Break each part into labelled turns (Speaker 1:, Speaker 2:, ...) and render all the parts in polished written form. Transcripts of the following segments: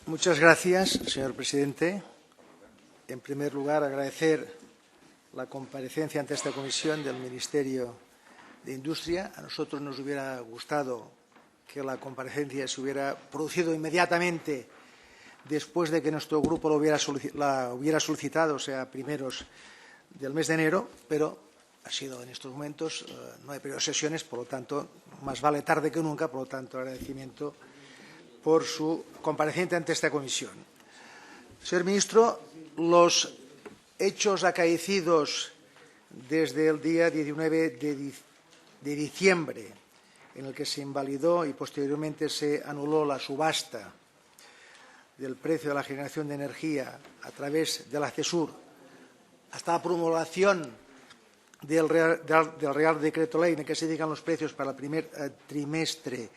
Speaker 1: Muchas gracias, señor presidente. En primer lugar, agradecer la comparecencia ante esta comisión del Ministerio de Industria. A nosotros nos hubiera gustado que la comparecencia se hubiera producido inmediatamente después de que nuestro grupo la hubiera solicitado, o sea, a primeros del mes de enero, pero ha sido en estos momentos, no hay periodo de sesiones, por lo tanto, más vale tarde que nunca, por lo tanto, agradecimiento por su comparecencia ante esta comisión. Señor ministro, los hechos acaecidos desde el día 19 de diciembre, en el que se invalidó y posteriormente se anuló la subasta del precio de la generación de energía a través de la CESUR, hasta la promulgación del Real Decreto Ley en el que se fijan los precios para el primer trimestre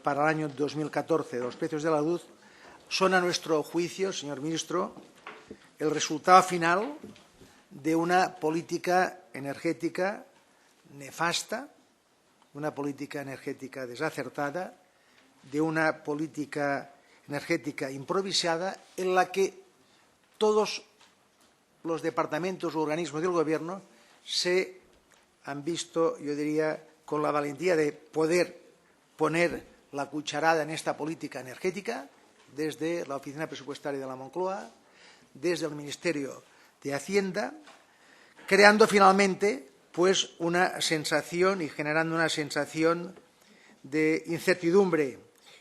Speaker 1: para el año 2014 de los precios de la luz, son, a nuestro juicio, señor ministro, el resultado final de una política energética nefasta, una política energética desacertada, de una política energética improvisada en la que todos los departamentos o organismos del Gobierno se han visto, yo diría, con la valentía de poder poner la cucharada en esta política energética desde la Oficina Presupuestaria de la Moncloa, desde el Ministerio de Hacienda, creando finalmente pues una sensación y generando una sensación de incertidumbre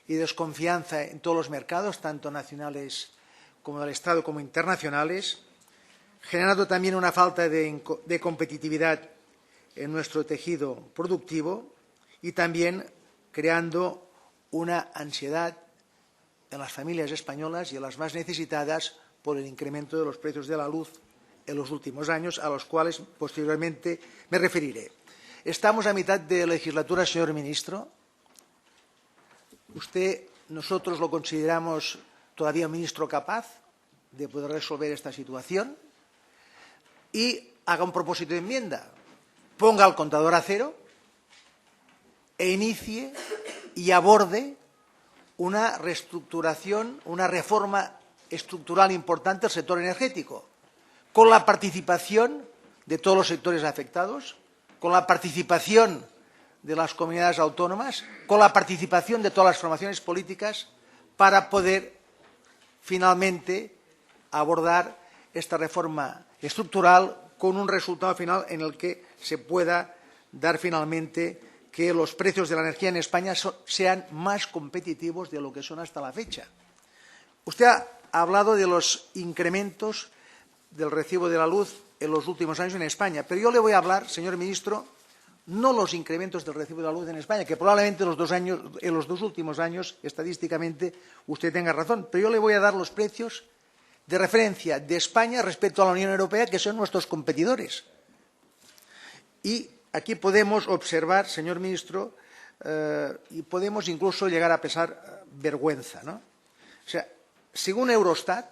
Speaker 1: y desconfianza en todos los mercados, tanto nacionales como del Estado como internacionales, generando también una falta de competitividad en nuestro tejido productivo y también creando una ansiedad en las familias españolas y en las más necesitadas por el incremento de los precios de la luz en los últimos años, a los cuales posteriormente me referiré. Estamos a mitad de legislatura, señor ministro. Nosotros lo consideramos todavía un ministro capaz de poder resolver esta situación y haga un propósito de enmienda. Ponga el contador a cero e inicie y aborde una reestructuración, una reforma estructural importante del sector energético, con la participación de todos los sectores afectados, con la participación de las comunidades autónomas, con la participación de todas las formaciones políticas, para poder finalmente abordar esta reforma estructural con un resultado final en el que se pueda dar finalmente que los precios de la energía en España sean más competitivos de lo que son hasta la fecha. Usted ha hablado de los incrementos del recibo de la luz en los últimos años en España, pero yo le voy a hablar, señor ministro, no los incrementos del recibo de la luz en España, que probablemente en los dos últimos años, estadísticamente, usted tenga razón, pero yo le voy a dar los precios de referencia de España respecto a la Unión Europea, que son nuestros competidores. Y aquí podemos observar, señor ministro, y podemos incluso llegar a pesar vergüenza, ¿no? O sea, según Eurostat,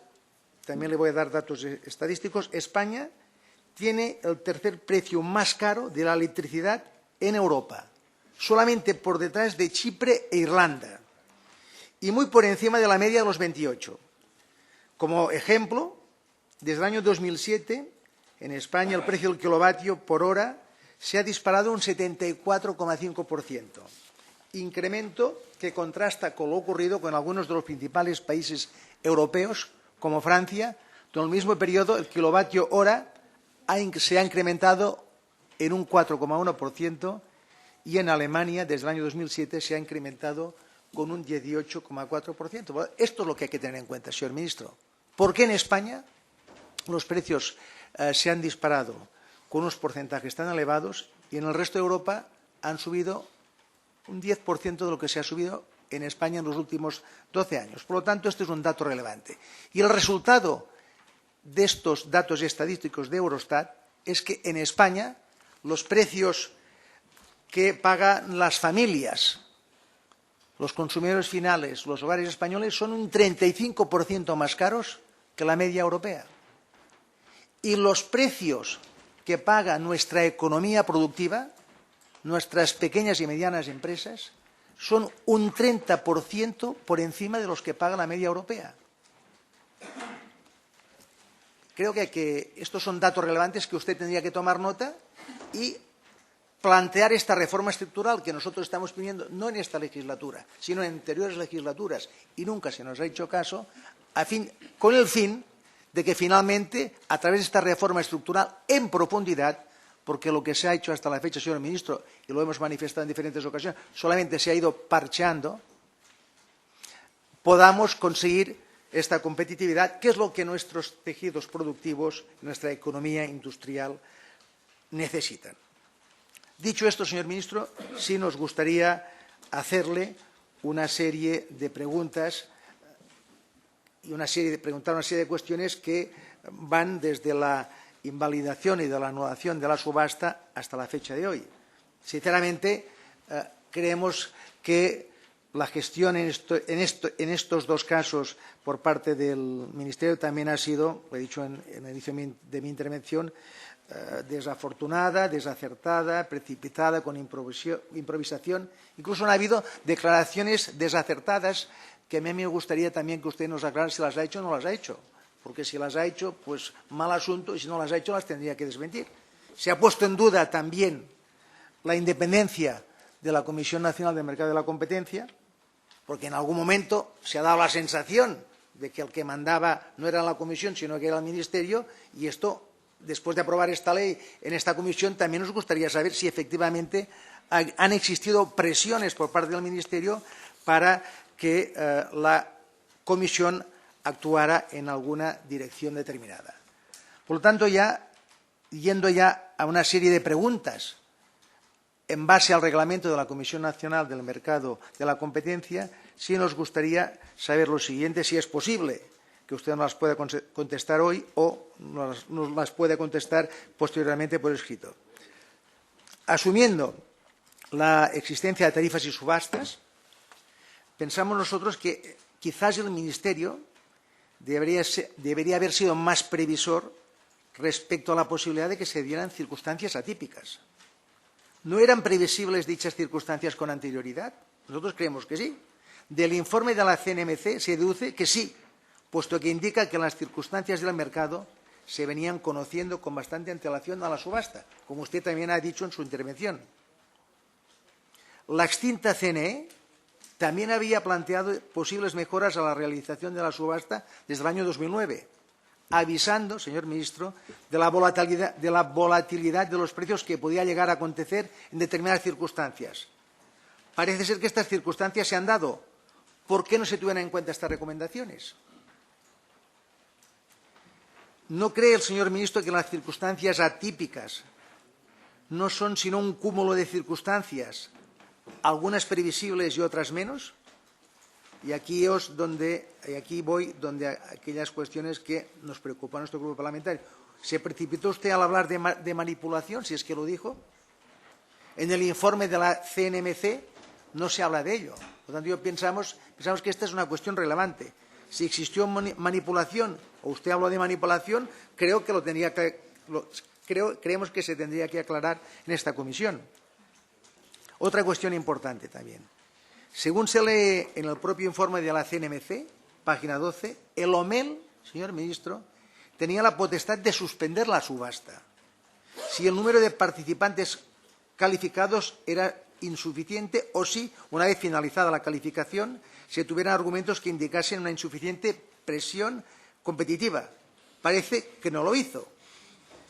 Speaker 1: también le voy a dar datos estadísticos, España tiene el tercer precio más caro de la electricidad en Europa, solamente por detrás de Chipre e Irlanda, y muy por encima de la media de los 28. Como ejemplo, desde el año 2007, en España el precio del kilovatio por hora se ha disparado un 74,5%, incremento que contrasta con lo ocurrido con algunos de los principales países europeos, como Francia, donde en el mismo periodo el kilovatio hora se ha incrementado en un 4,1% y en Alemania, desde el año 2007, se ha incrementado con un 18,4%. Esto es lo que hay que tener en cuenta, señor ministro. ¿Por qué en España los precios se han disparado con unos porcentajes tan elevados y en el resto de Europa han subido un 10% de lo que se ha subido en España en los últimos 12 años? Por lo tanto, este es un dato relevante. Y el resultado de estos datos estadísticos de Eurostat es que en España los precios que pagan las familias, los consumidores finales, los hogares españoles, son un 35% más caros que la media europea. Y los precios que paga nuestra economía productiva, nuestras pequeñas y medianas empresas, son un 30% por encima de los que paga la media europea. Creo que estos son datos relevantes que usted tendría que tomar nota y plantear esta reforma estructural que nosotros estamos pidiendo, no en esta legislatura, sino en anteriores legislaturas, y nunca se nos ha hecho caso, con el fin de que finalmente, a través de esta reforma estructural en profundidad, porque lo que se ha hecho hasta la fecha, señor ministro, y lo hemos manifestado en diferentes ocasiones, solamente se ha ido parcheando, podamos conseguir esta competitividad, que es lo que nuestros tejidos productivos, nuestra economía industrial necesitan. Dicho esto, señor ministro, sí nos gustaría hacerle una serie de preguntas y preguntar una serie de cuestiones que van desde la invalidación y de la anulación de la subasta hasta la fecha de hoy. Sinceramente, creemos que la gestión en estos dos casos por parte del Ministerio también ha sido, lo he dicho en el inicio de mi intervención, desafortunada, desacertada, precipitada, con improvisación. Incluso han habido declaraciones desacertadas que a mí me gustaría también que usted nos aclarara si las ha hecho o no las ha hecho. Porque si las ha hecho, pues mal asunto, y si no las ha hecho, las tendría que desmentir. Se ha puesto en duda también la independencia de la Comisión Nacional del Mercado de la Competencia, porque en algún momento se ha dado la sensación de que el que mandaba no era la Comisión, sino que era el Ministerio, y esto, después de aprobar esta ley en esta comisión, también nos gustaría saber si efectivamente han existido presiones por parte del Ministerio para que la comisión actuara en alguna dirección determinada. Por lo tanto, yendo ya a una serie de preguntas en base al reglamento de la Comisión Nacional del Mercado de la Competencia, sí nos gustaría saber lo siguiente, si es posible que usted nos las pueda contestar hoy o nos las pueda contestar posteriormente por escrito. Asumiendo la existencia de tarifas y subastas, pensamos nosotros que quizás el Ministerio debería haber sido más previsor respecto a la posibilidad de que se dieran circunstancias atípicas. ¿No eran previsibles dichas circunstancias con anterioridad? Nosotros creemos que sí. Del informe de la CNMC se deduce que sí, puesto que indica que las circunstancias del mercado se venían conociendo con bastante antelación a la subasta, como usted también ha dicho en su intervención. La extinta CNE también había planteado posibles mejoras a la realización de la subasta desde el año 2009, avisando, señor ministro, de la volatilidad de los precios que podía llegar a acontecer en determinadas circunstancias. Parece ser que estas circunstancias se han dado. ¿Por qué no se tuvieron en cuenta estas recomendaciones? ¿No cree el señor ministro que las circunstancias atípicas no son sino un cúmulo de circunstancias, algunas previsibles y otras menos? Y aquí voy donde aquellas cuestiones que nos preocupan a nuestro grupo parlamentario. ¿Se precipitó usted al hablar de manipulación, si es que lo dijo? En el informe de la CNMC no se habla de ello. Por lo tanto, pensamos que esta es una cuestión relevante. Si existió manipulación, o usted habló de manipulación, creemos que se tendría que aclarar en esta comisión. Otra cuestión importante también. Según se lee en el propio informe de la CNMC, página 12, el OMEL, señor ministro, tenía la potestad de suspender la subasta si el número de participantes calificados era insuficiente o si, una vez finalizada la calificación, se tuvieran argumentos que indicasen una insuficiente presión competitiva. Parece que no lo hizo.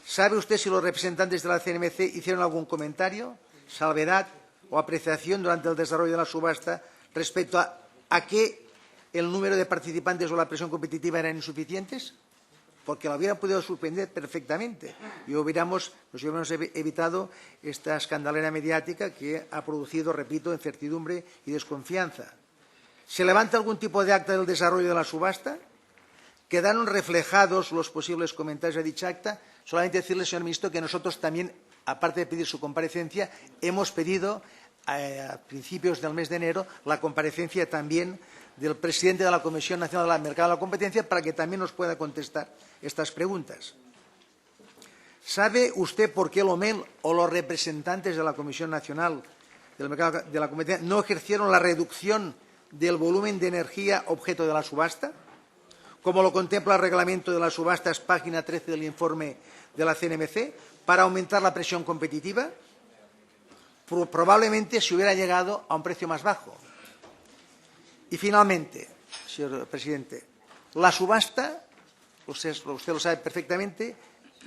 Speaker 1: ¿Sabe usted si los representantes de la CNMC hicieron algún comentario, salvedad o apreciación durante el desarrollo de la subasta respecto a que el número de participantes o la presión competitiva eran insuficientes? Porque lo hubieran podido suspender perfectamente y nos hubiéramos evitado esta escandalera mediática que ha producido, repito, incertidumbre y desconfianza. ¿Se levanta algún tipo de acta del desarrollo de la subasta? ¿Quedaron reflejados los posibles comentarios de dicha acta? Solamente decirle, señor ministro, que nosotros también, aparte de pedir su comparecencia, hemos pedido a principios del mes de enero la comparecencia también del presidente de la Comisión Nacional del Mercado de la Competencia para que también nos pueda contestar estas preguntas. ¿Sabe usted por qué el OMEL o los representantes de la Comisión Nacional del mercado de la competencia no ejercieron la reducción del volumen de energía objeto de la subasta, como lo contempla el reglamento de las subastas, página 13 del informe de la CNMC, para aumentar la presión competitiva. Probablemente se hubiera llegado a un precio más bajo. Y finalmente, señor presidente, la subasta, usted lo sabe perfectamente,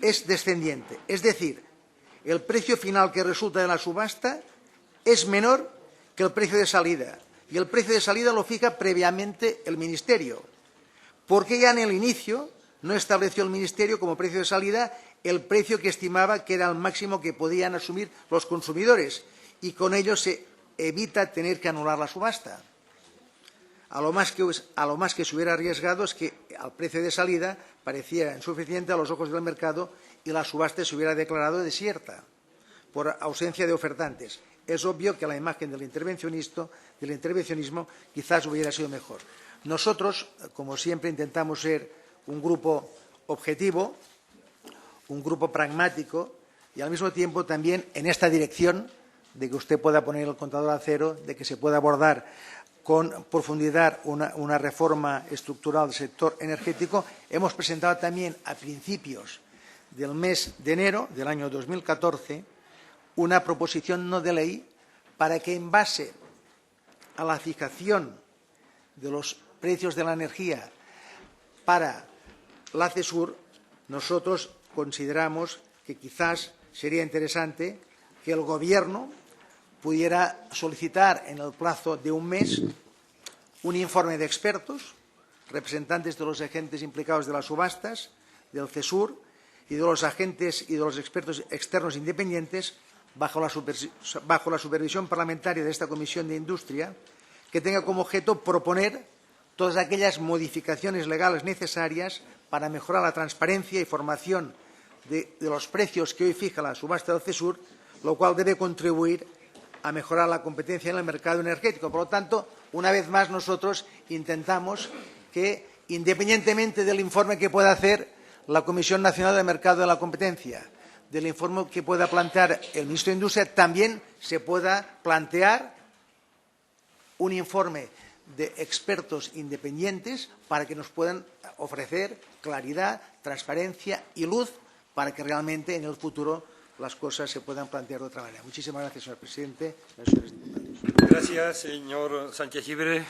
Speaker 1: es descendiente. Es decir, el precio final que resulta de la subasta es menor que el precio de salida. Y el precio de salida lo fija previamente el Ministerio. Porque ya en el inicio no estableció el Ministerio como precio de salida el precio que estimaba que era el máximo que podían asumir los consumidores. Y con ello se evita tener que anular la subasta. A lo más que se hubiera arriesgado es que el precio de salida parecía insuficiente a los ojos del mercado y la subasta se hubiera declarado desierta por ausencia de ofertantes. Es obvio que la imagen del intervencionismo quizás hubiera sido mejor. Nosotros, como siempre, intentamos ser un grupo objetivo, un grupo pragmático y, al mismo tiempo, también en esta dirección de que usted pueda poner el contador a cero, de que se pueda abordar con profundidad una reforma estructural del sector energético. Hemos presentado también a principios del mes de enero del año 2014 una proposición no de ley para que, en base a la fijación de los precios de la energía para la CESUR, nosotros consideramos que quizás sería interesante que el Gobierno pudiera solicitar en el plazo de un mes un informe de expertos, representantes de los agentes implicados de las subastas, del CESUR y de los agentes y de los expertos externos independientes, bajo la supervisión parlamentaria de esta Comisión de Industria, que tenga como objeto proponer todas aquellas modificaciones legales necesarias para mejorar la transparencia y formación de los precios que hoy fija la subasta del CESUR, lo cual debe contribuir a mejorar la competencia en el mercado energético. Por lo tanto, una vez más, nosotros intentamos que, independientemente del informe que pueda hacer la Comisión Nacional del Mercado de la Competencia, del informe que pueda plantear el ministro de Industria, también se pueda plantear un informe de expertos independientes para que nos puedan ofrecer claridad, transparencia y luz para que realmente en el futuro las cosas se puedan plantear de otra manera. Muchísimas gracias, señor presidente. Señores diputados.
Speaker 2: Gracias, señor Sánchez Llibre.